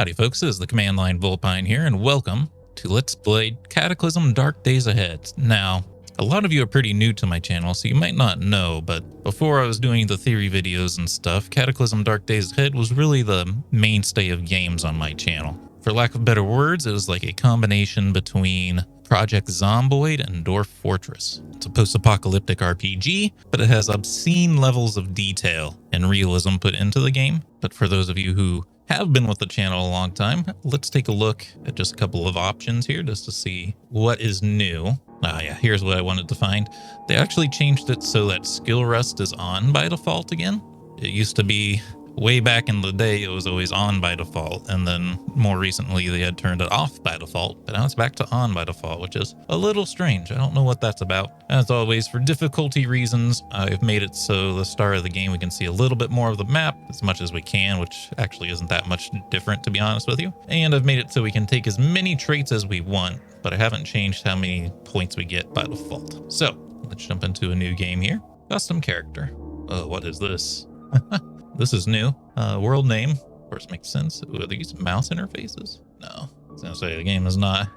Howdy folks, this is the command line Vulpine here, and welcome to Let's Play Cataclysm Dark Days Ahead. Now, a lot of you are pretty new to my channel, so you might not know, but before I was doing the theory videos and stuff, Cataclysm Dark Days Ahead was really the mainstay of games on my channel. For lack of better words, it was like a combination between Project Zomboid and Dwarf Fortress. It's a post-apocalyptic RPG, but it has obscene levels of detail and realism put into the game. But for those of you who have been with the channel a long time, let's take a look at just a couple of options here just to see what is new. Yeah, here's what I wanted to find. They actually changed it so that skill rest is on by default again. It used to be, way back in the day, it was always on by default, and then more recently they had turned it off by default, but now it's back to on by default, which is a little strange. I don't know what that's about. As always, for difficulty reasons, I've made it so the start of the game we can see a little bit more of the map as much as we can, which actually isn't that much different, to be honest with you. And I've made it so we can take as many traits as we want, but I haven't changed how many points we get by default. So let's jump into a new game here. Custom character. Oh, what is this? This is new. World name, of course, makes sense. Ooh, are these mouse interfaces? No. I was gonna say the game is not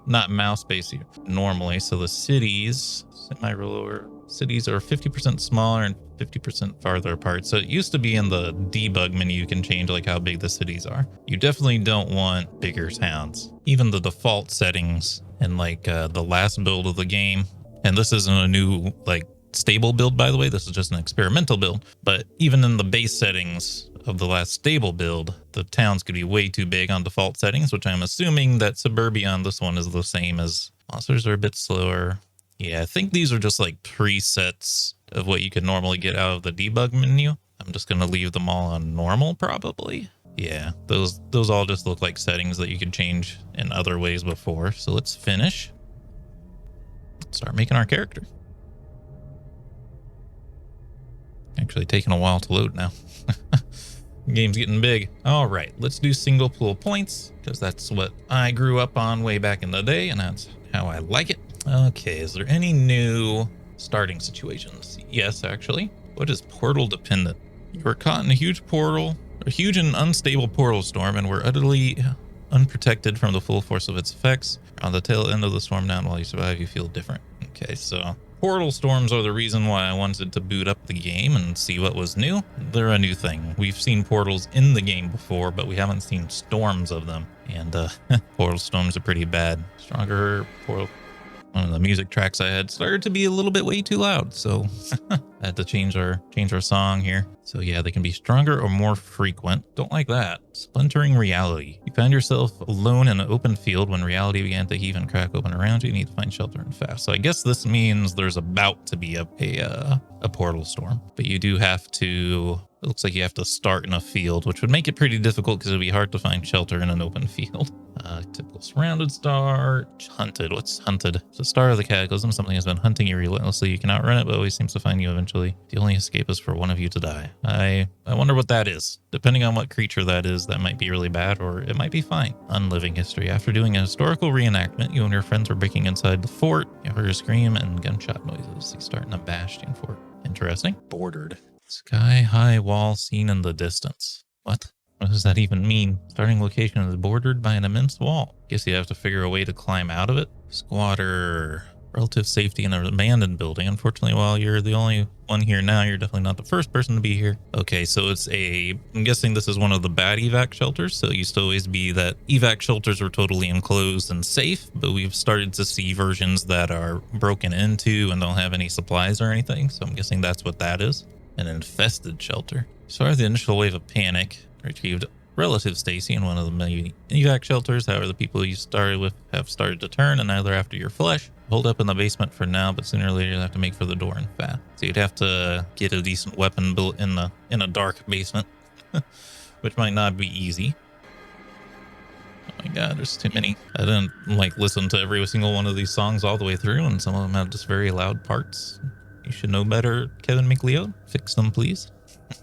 not mouse based normally. So the cities, semi-rural cities, are 50% smaller and 50% farther apart. So it used to be in the debug menu you can change like how big the cities are. You definitely don't want bigger towns. Even the default settings in like the last build of the game, and this isn't a new like stable build, by the way, this is just an experimental build, but even in the base settings of the last stable build, the towns could be way too big on default settings, which I'm assuming that Suburbia on this one is the same. As monsters are a bit slower. Yeah, I think these are just like presets of what you could normally get out of the debug menu. I'm just gonna leave them all on normal probably. Yeah, those all just look like settings that you could change in other ways before. So let's finish. Start making our character. Actually taking a while to load now. Game's getting big. All right, let's do single pool points because that's what I grew up on way back in the day, and that's how I like it. Okay, is there any new starting situations? Yes, actually. What is portal dependent? You were caught in a huge and unstable portal storm, and were utterly unprotected from the full force of its effects. On the tail end of the storm, now while you survive, you feel different. Okay, so portal storms are the reason why I wanted to boot up the game and see what was new. They're a new thing. We've seen portals in the game before, but we haven't seen storms of them. And portal storms are pretty bad. Stronger portal. One of the music tracks I had started to be a little bit way too loud, so I had to change our song here. So yeah, they can be stronger or more frequent. Don't like that. Splintering reality. You found yourself alone in an open field when reality began to heave and crack open around you. You need to find shelter and fast. So I guess this means there's about to be a portal storm, but you do have to. It looks like you have to start in a field, which would make it pretty difficult because it would be hard to find shelter in an open field. Typical surrounded start. Hunted. What's hunted? It's the start of the cataclysm. Something has been hunting you relentlessly. You can outrun it, but always seems to find you eventually. The only escape is for one of you to die. I wonder what that is. Depending on what creature that is, that might be really bad or it might be fine. Unliving history. After doing a historical reenactment, you and your friends were breaking inside the fort. You heard a scream and gunshot noises. You start in a bastion fort. Interesting. Bordered. Sky-high wall seen in the distance. What? What does that even mean? Starting location is bordered by an immense wall. Guess you have to figure a way to climb out of it. Squatter. Relative safety in an abandoned building. Unfortunately, while you're the only one here now, you're definitely not the first person to be here. Okay, so I'm guessing this is one of the bad evac shelters. So it used to always be that evac shelters were totally enclosed and safe, but we've started to see versions that are broken into and don't have any supplies or anything. So I'm guessing that's what that is. An infested shelter. Started the initial wave of panic. Retrieved relative Stacy in one of the many evac shelters. However, the people you started with have started to turn, and now they're after your flesh. Hold up in the basement for now, but sooner or later you'll have to make for the door and fast. So you'd have to get a decent weapon built in a dark basement, which might not be easy. Oh my god, there's too many. I didn't listen to every single one of these songs all the way through, and some of them have just very loud parts. You should know better, Kevin McLeod. Fix them, please.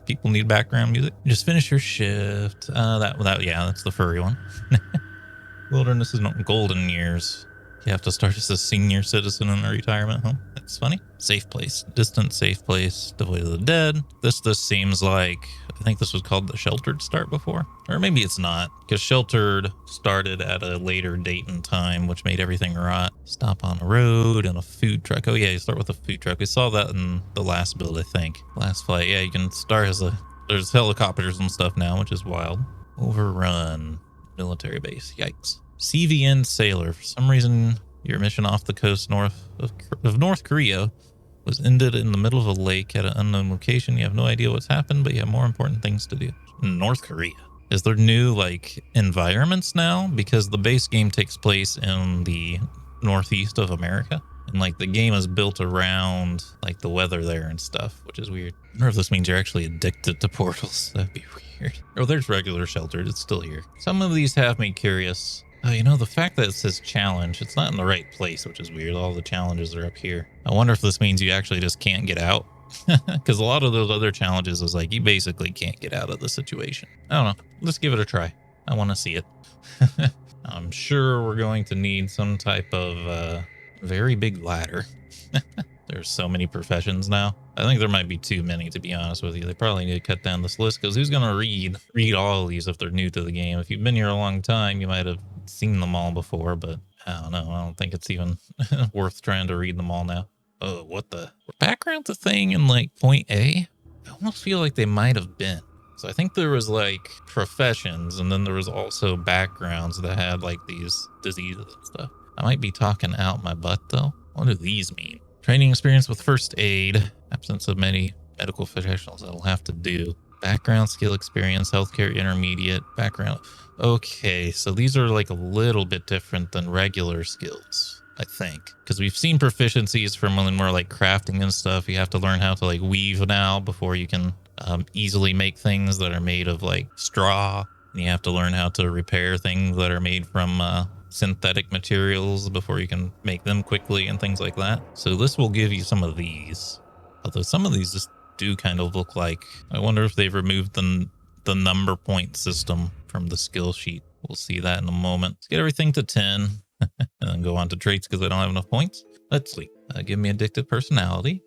People need background music. Just finish your shift. Yeah, that's the furry one. Wilderness is not golden years. You have to start as a senior citizen in a retirement home. That's funny. Safe place. Distant safe place. Devoid of the dead. This seems like I think this was called the sheltered start before, or maybe it's not, because sheltered started at a later date and time, which made everything rot. Stop on the road and a food truck. Oh yeah, you start with a food truck. We saw that in the last build, I think. Last flight. Yeah, you can start as there's helicopters and stuff now, which is wild. Overrun military base. Yikes. CVN sailor. For some reason, your mission off the coast north of North Korea was ended in the middle of a lake at an unknown location. You have no idea what's happened, but you have more important things to do. In North Korea. Is there new, like, environments now? Because the base game takes place in the northeast of America. And, like, the game is built around, like, the weather there and stuff, which is weird. I wonder if this means you're actually addicted to portals. That'd be weird. Oh, there's regular sheltered. It's still here. Some of these have me curious. Oh, you know, the fact that it says challenge, it's not in the right place, which is weird. All the challenges are up here. I wonder if this means you actually just can't get out. Because a lot of those other challenges is like, you basically can't get out of the situation. I don't know. Let's give it a try. I want to see it. I'm sure we're going to need some type of very big ladder. There's so many professions now. I think there might be too many, to be honest with you. They probably need to cut down this list, because who's going to read all of these if they're new to the game? If you've been here a long time, you might have seen them all before, but I don't know. I don't think it's even worth trying to read them all now. Oh, what the? Were backgrounds a thing in like point A? I almost feel like they might have been. So I think there was like professions, and then there was also backgrounds that had like these diseases and stuff. I might be talking out my butt though. What do these mean? Training experience with first aid, absence of many medical professionals that'll have to do. Background, skill experience, healthcare intermediate, background. Okay, so these are like a little bit different than regular skills, I think. Because we've seen proficiencies from when we're like crafting and stuff. You have to learn how to like weave now before you can easily make things that are made of like straw. And you have to learn how to repair things that are made from synthetic materials before you can make them quickly and things like that. So this will give you some of these. Although some of these just do kind of look like, I wonder if they've removed the number point system from the skill sheet. We'll see that in a moment. Let's get everything to 10 and then go on to traits because I don't have enough points. Let's see. Give me addictive personality.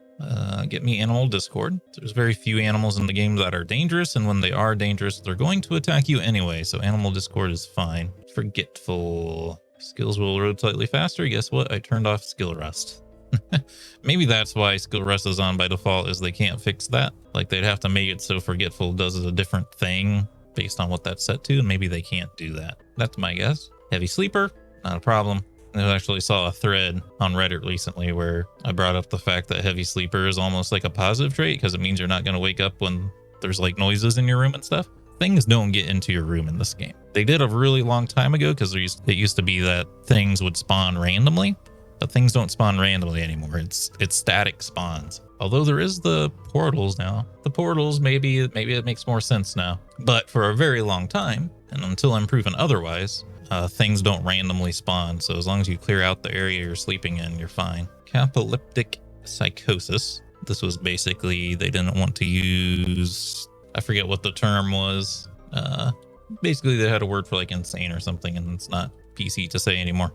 Get me animal discord. There's very few animals in the game that are dangerous, and when they are dangerous, they're going to attack you anyway, so animal discord is fine. Forgetful. Skills will load slightly faster. Guess what? I turned off skill rust. Maybe that's why skill rust is on by default, is they can't fix that. Like they'd have to make it so forgetful does a different thing based on what that's set to, and maybe they can't do that. That's my guess. Heavy sleeper, not a problem. I actually saw a thread on Reddit recently where I brought up the fact that heavy sleeper is almost like a positive trait because it means you're not going to wake up when there's like noises in your room and stuff. Things don't get into your room in this game. They did a really long time ago because it used to be that things would spawn randomly, but things don't spawn randomly anymore. It's static spawns. Although there is the portals now. The portals, maybe it makes more sense now. But for a very long time, and until I'm proven otherwise, things don't randomly spawn. So as long as you clear out the area you're sleeping in, you're fine. Cataleptic psychosis. This was basically, they didn't want to use, I forget what the term was. Basically they had a word for like insane or something, and it's not PC to say anymore.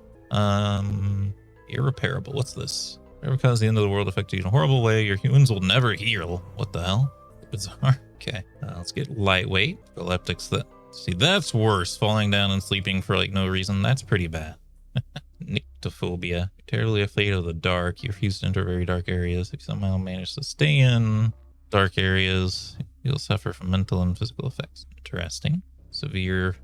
Irreparable. What's this? Ever cause the end of the world affect you in a horrible way, your humans will never heal. What the hell? Bizarre. Okay, let's get lightweight. Epileptics. See, that's worse. Falling down and sleeping for like no reason. That's pretty bad. Nyctophobia. Terribly afraid of the dark. You refuse to enter very dark areas. If you somehow manage to stay in dark areas, you'll suffer from mental and physical effects. Interesting. Severe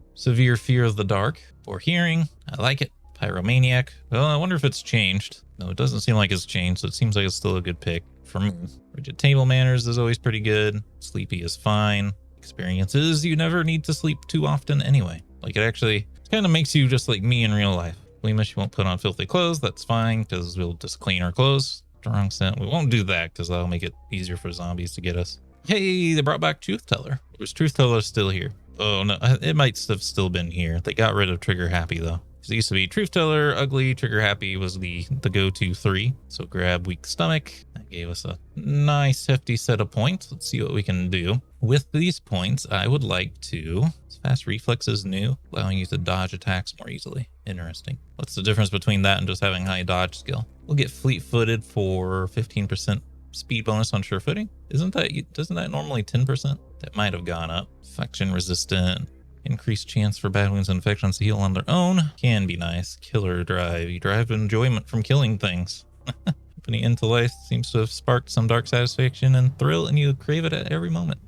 fear of the dark. Poor hearing. I like it. Pyromaniac. Well, I wonder if it's changed. No, it doesn't seem like it's changed, so it seems like it's still a good pick for me. Rigid table manners is always pretty good. Sleepy is fine. Experiences, you never need to sleep too often anyway. Like it kind of makes you just like me in real life. Bleemish, you won't put on filthy clothes. That's fine, because we'll just clean our clothes. Strong scent, we won't do that because that'll make it easier for zombies to get us. Hey, they brought back Truth Teller. Was Truth Teller still here? Oh no, it might have still been here. They got rid of Trigger Happy though. It used to be Truth Teller, Ugly, Trigger Happy was the go-to 3. So grab Weak Stomach. That gave us a nice hefty set of points. Let's see what we can do. With these points, I would like to... Fast Reflex is new, allowing you to dodge attacks more easily. Interesting. What's the difference between that and just having high dodge skill? We'll get Fleet-Footed for 15% speed bonus on sure footing. Doesn't that normally 10%? That might have gone up. Infection resistant. Increased chance for bad wounds and infections to heal on their own. Can be nice. Killer drive. You derive enjoyment from killing things. Company into life seems to have sparked some dark satisfaction and thrill, and you crave it at every moment.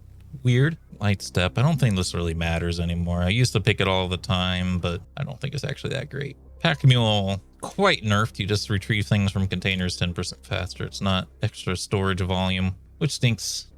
Weird. Light step. I don't think this really matters anymore. I used to pick it all the time, but I don't think it's actually that great. Pack mule. Quite nerfed. You just retrieve things from containers 10% faster. It's not extra storage volume, which stinks.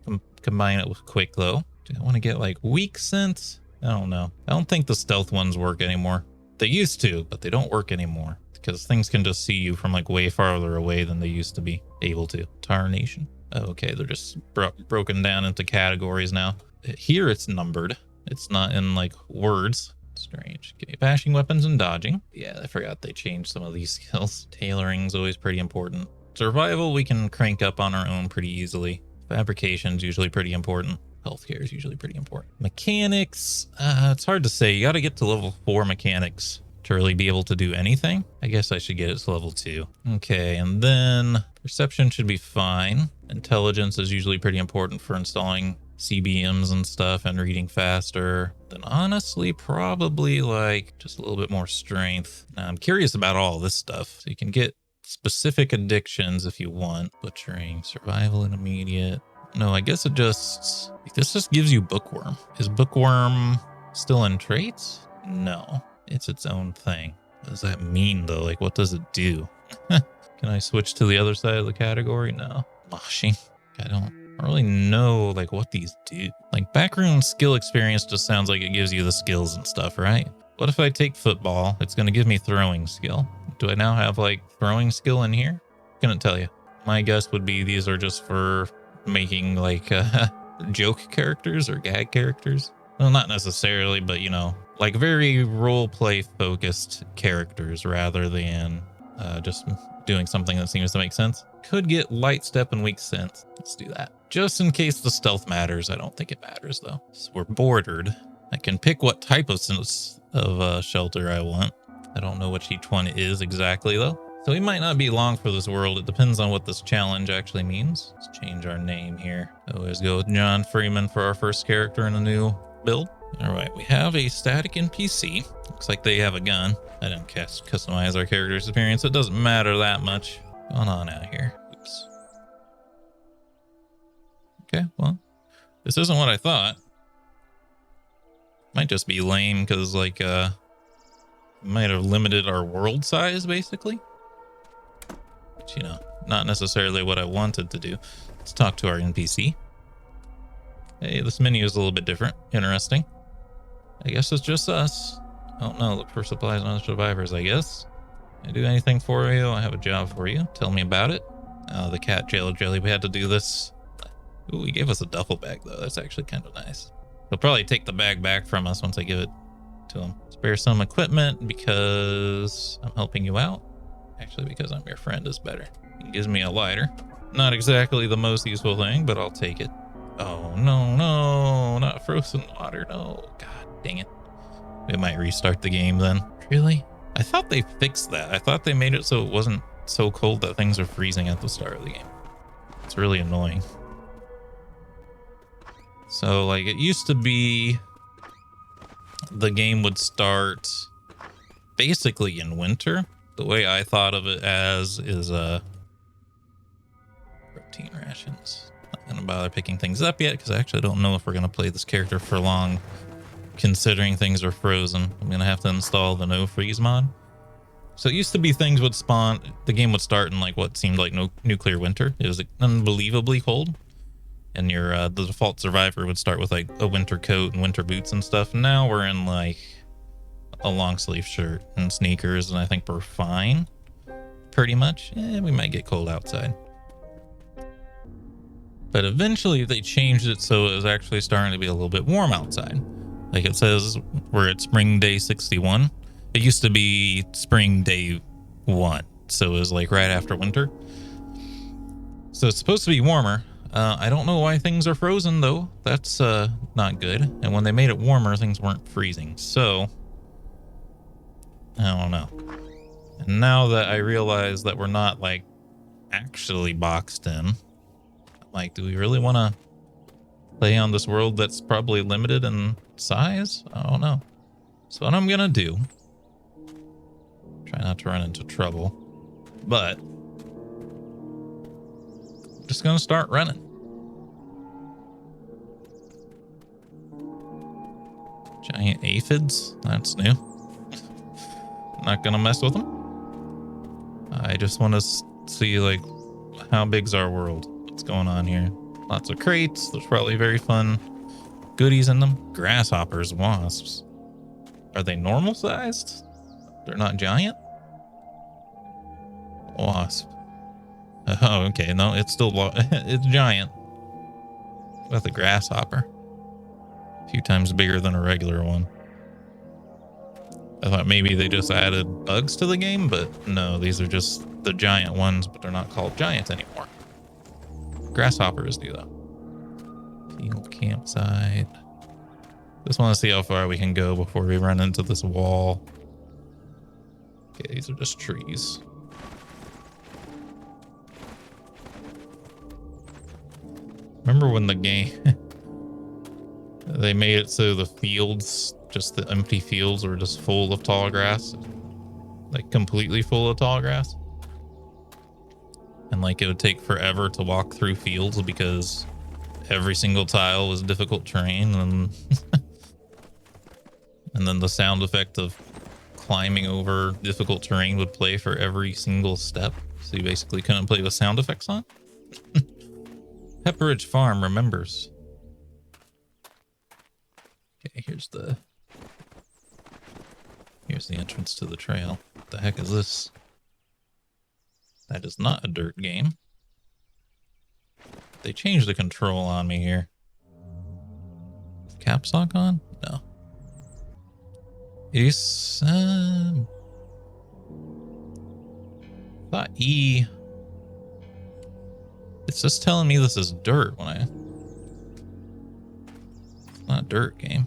Combine it with quick though. Do I want to get like weak sense? I don't know. I don't think the stealth ones work anymore. They used to, but they don't work anymore because things can just see you from like way farther away than they used to be able to. Tarnation. Okay, they're just broken down into categories now. Here it's numbered. It's not in like words. Strange. Okay, bashing weapons and dodging. Yeah, I forgot they changed some of these skills. Tailoring's always pretty important. Survival we can crank up on our own pretty easily. Fabrication's usually pretty important. Healthcare is usually pretty important. Mechanics, it's hard to say. You got to get to level 4 mechanics to really be able to do anything. I guess I should get it to level 2. Okay, and then perception should be fine. Intelligence is usually pretty important for installing CBMs and stuff and reading faster. Then honestly, probably like just a little bit more strength. Now, I'm curious about all this stuff. So you can get specific addictions if you want. Butchering, survival and immediate. No, I guess this just gives you bookworm. Is bookworm still in traits? No, it's its own thing. What does that mean though? Like, what does it do? Can I switch to the other side of the category? No. Moshing. I don't really know like what these do. Like backroom skill experience just sounds like it gives you the skills and stuff, right? What if I take football? It's going to give me throwing skill. Do I now have like throwing skill in here? Couldn't tell you. My guess would be these are just for making like joke characters or gag characters. Well, not necessarily, but you know, like very role play focused characters rather than just doing something that seems to make sense. Could get light step and weak sense. Let's do that. Just in case the stealth matters. I don't think it matters though. So we're bordered. I can pick what type of shelter I want. I don't know which each one is exactly though. So we might not be long for this world. It depends on what this challenge actually means. Let's change our name here. Always go with John Freeman for our first character in a new build. All right, we have a static NPC. Looks like they have a gun. I didn't customize our character's appearance. It doesn't matter that much. What's going on out here? Oops. Okay, well, this isn't what I thought. Might just be lame because like might have limited our world size basically. You know, not necessarily what I wanted to do. Let's talk to our NPC. Hey, this menu is a little bit different. Interesting. I guess it's just us. Oh no, look for supplies and other survivors, I guess. Can I do anything for you? I have a job for you. Tell me about it. Oh, the cat jail jelly. We had to do this. Ooh, he gave us a duffel bag though. That's actually kind of nice. He'll probably take the bag back from us once I give it to him. Spare some equipment because I'm helping you out. Actually, because I'm your friend is better. He gives me a lighter. Not exactly the most useful thing, but I'll take it. Oh, no, not frozen water. No, God dang it. We might restart the game then. Really? I thought they fixed that. I thought they made it so it wasn't so cold that things are freezing at the start of the game. It's really annoying. So, like, it used to be the game would start basically in winter. The way I thought of it as is protein rations. Not gonna bother picking things up yet because I actually don't know if we're gonna play this character for long considering things are frozen. I'm gonna have to install the no freeze mod. So it used to be things would spawn, the game would start in like what seemed like no nuclear winter. It was unbelievably cold. And your the default survivor would start with like a winter coat and winter boots and stuff. Now we're in like a long sleeve shirt and sneakers, and I think we're fine pretty much. We might get cold outside, but eventually they changed it so it was actually starting to be a little bit warm outside. Like it says we're at spring day 61. It used to be spring day 1, so it was like right after winter, so it's supposed to be warmer. I don't know why things are frozen though. That's not good. And when they made it warmer, things weren't freezing, so I don't know. And now that I realize that we're not like actually boxed in, I'm like, do we really want to play on this world that's probably limited in size. I don't know. So what I'm gonna do, try not to run into trouble, but I'm just gonna start running. Giant aphids, that's new. Not gonna mess with them. I just want to see, like, how big's our world? What's going on here? Lots of crates. There's probably very fun goodies in them. Grasshoppers, wasps. Are they normal sized? They're not giant? Wasp. Oh, okay. No, it's still it's giant. With a grasshopper. A few times bigger than a regular one. I thought maybe they just added bugs to the game, but no, these are just the giant ones, but they're not called giants anymore. Grasshoppers do though. Field campsite. Just want to see how far we can go before we run into this wall. Okay, these are just trees. Remember when the game they made it so the fields, just the empty fields, were just full of tall grass, like completely full of tall grass, and like it would take forever to walk through fields because every single tile was difficult terrain, and and then the sound effect of climbing over difficult terrain would play for every single step, so you basically couldn't play with sound effects on. Pepperidge Farm remembers. Okay, here's the entrance to the trail. What the heck is this? That is not a dirt game. They changed the control on me here. Caps lock on? No. It's thought E. It's just telling me this is dirt when it's not a dirt game.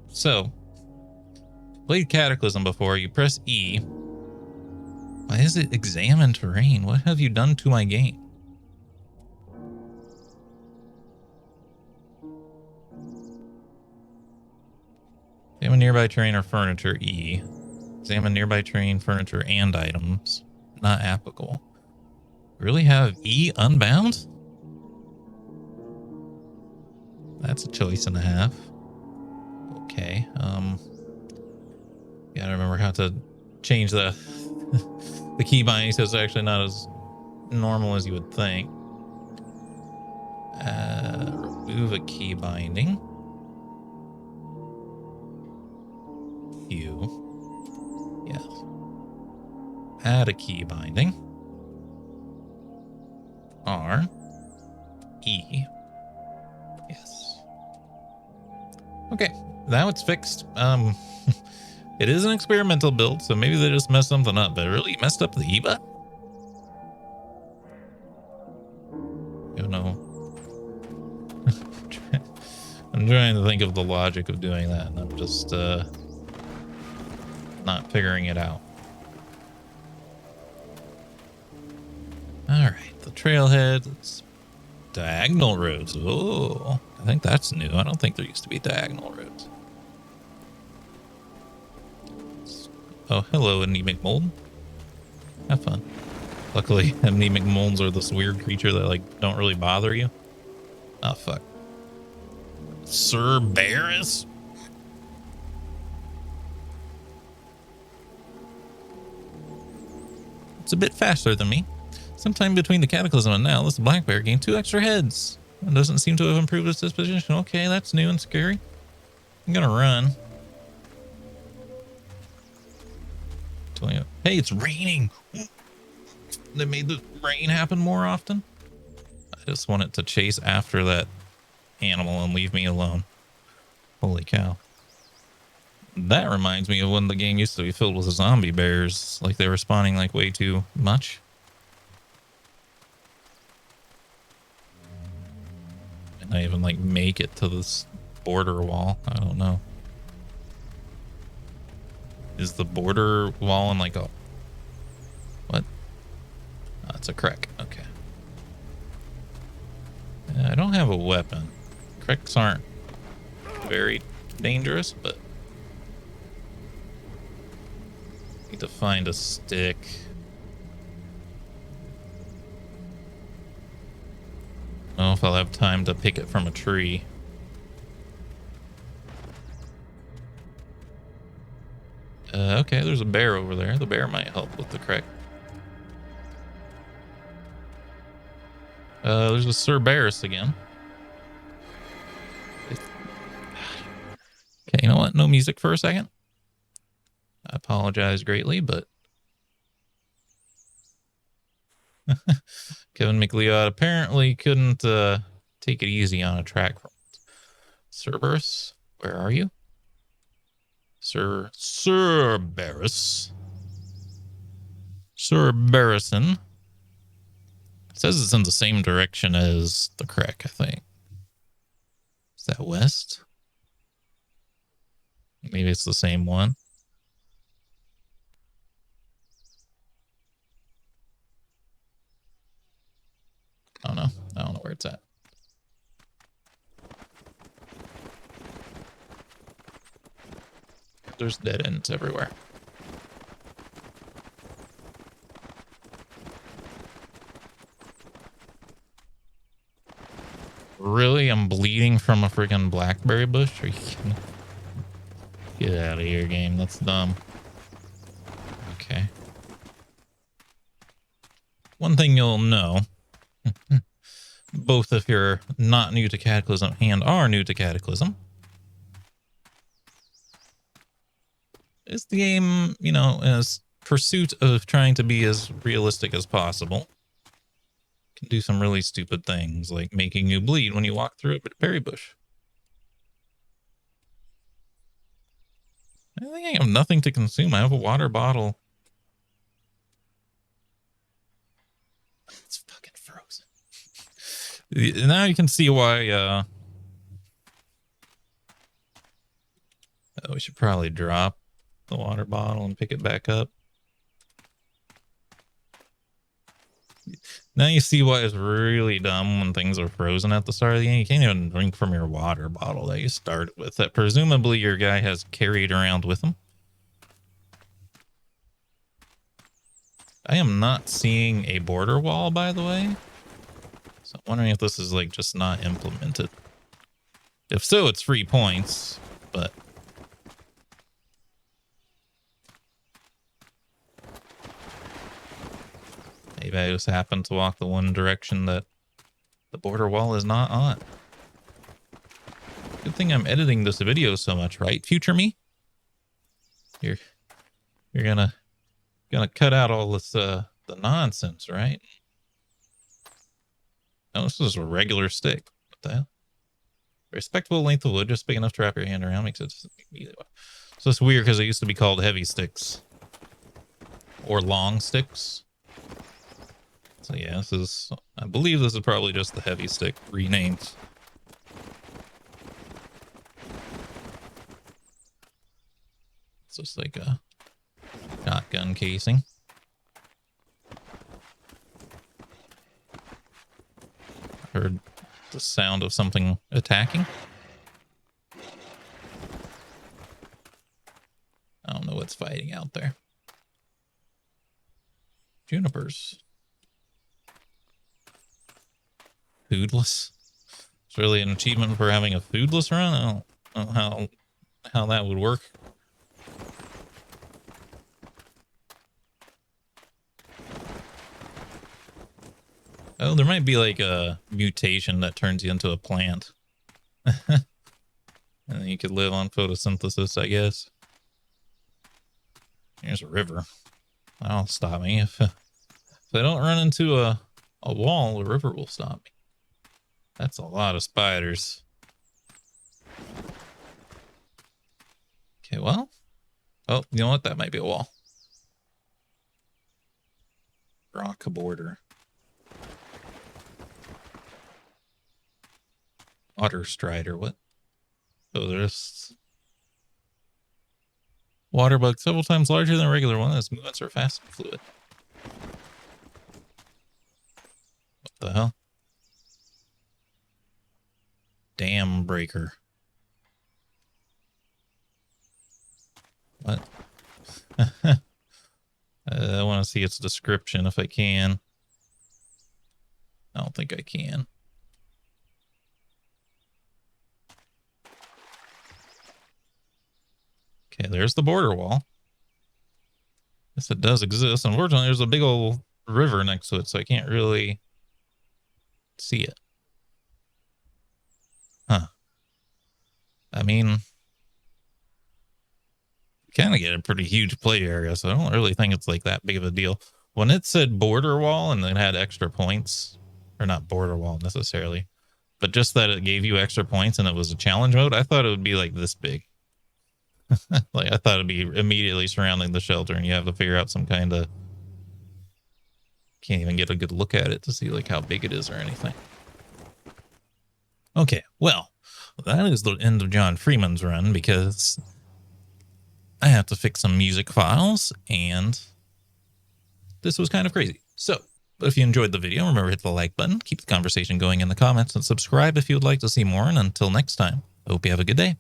So, played Cataclysm before. You press E. Why is it examine terrain? What have you done to my game? Examine nearby terrain or furniture, E. Examine nearby terrain, furniture, and items. Not applicable. Really have E unbound? That's a choice and a half. Okay, gotta remember how to change the the key binding so it's actually not as normal as you would think. Remove a key binding. Q. Yes. Add a key binding. R. E. Yes. Okay, now it's fixed. It is an experimental build, so maybe they just messed something up, but really messed up the E button? You know. I'm trying to think of the logic of doing that, and I'm just not figuring it out. Alright, the trailhead. It's diagonal roads. Oh, I think that's new. I don't think there used to be diagonal roads. Oh, hello, anemic mold. Have fun. Luckily, anemic molds are this weird creature that, like, don't really bother you. Oh, fuck. Cerberus? It's a bit faster than me. Sometime between the Cataclysm and now, this black bear gained 2 extra heads. It doesn't seem to have improved its disposition. Okay, that's new and scary. I'm gonna run. Hey, it's raining. They made the rain happen more often. I just want it to chase after that animal and leave me alone. Holy cow. That reminds me of when the game used to be filled with zombie bears. Like they were spawning like way too much. And I even like make it to this border wall. I don't know. Is the border wall in like a... What? Oh, it's a crack. Okay. I don't have a weapon. Cricks aren't very dangerous, but need to find a stick. I don't know if I'll have time to pick it from a tree. Okay, there's a bear over there. The bear might help with the crick. There's a Cerberus again. Okay, you know what? No music for a second. I apologize greatly, but Kevin McLeod apparently couldn't take it easy on a track. Cerberus, where are you? Cerberus. Cerberison. It says it's in the same direction as the Crec, I think. Is that west? Maybe it's the same one. I don't know. I don't know where it's at. There's dead ends everywhere. Really? I'm bleeding from a freaking blackberry bush? Are you kidding? Get out of here, game. That's dumb. Okay. One thing you'll know, both if you're not new to Cataclysm and are new to Cataclysm, is the game, you know, as pursuit of trying to be as realistic as possible, can do some really stupid things, like making you bleed when you walk through a berry bush. I think I have nothing to consume. I have a water bottle. It's fucking frozen. Now you can see why, we should probably drop the water bottle and pick it back up. Now you see why it's really dumb when things are frozen at the start of the game. You can't even drink from your water bottle that you started with, that presumably your guy has carried around with him. I am not seeing a border wall, by the way. So I'm wondering if this is like just not implemented. If so, it's free points, but maybe I just happened to walk the one direction that the border wall is not on. Good thing I'm editing this video so much, right, future me? You're gonna cut out all this the nonsense, right? No, this is a regular stick. What the hell? Respectable length of wood, just big enough to wrap your hand around, makes it easy. So it's weird because it used to be called heavy sticks or long sticks. So yeah, this is, I believe this is probably just the heavy stick renamed. It's just like a shotgun casing. Heard the sound of something attacking. I don't know what's fighting out there. Junipers. Foodless. It's really an achievement for having a foodless run. I don't know how that would work. Oh, there might be like a mutation that turns you into a plant. And then you could live on photosynthesis, I guess. Here's a river. That'll stop me. If I don't run into a wall, the river will stop me. That's a lot of spiders. Okay, well. Oh, you know what? That might be a wall. Rock border. Otter strider, what? Oh, there's water bug several times larger than a regular one. Its movements are fast and fluid. What the hell? dam breaker. What? I want to see its description if I can. I don't think I can. Okay, there's the border wall. Yes, it does exist. Unfortunately, there's a big old river next to it, so I can't really see it. Huh. I mean, kind of get a pretty huge play area, so I don't really think it's like that big of a deal. When it said border wall and it had extra points, or not border wall necessarily, but just that it gave you extra points and it was a challenge mode, I thought it would be like this big. Like I thought it'd be immediately surrounding the shelter and you have to figure out some kind of... Can't even get a good look at it to see like how big it is or anything. Okay, well, that is the end of John Freeman's run because I have to fix some music files and this was kind of crazy. So, but if you enjoyed the video, remember to hit the like button, keep the conversation going in the comments, and subscribe if you would like to see more. And until next time, I hope you have a good day.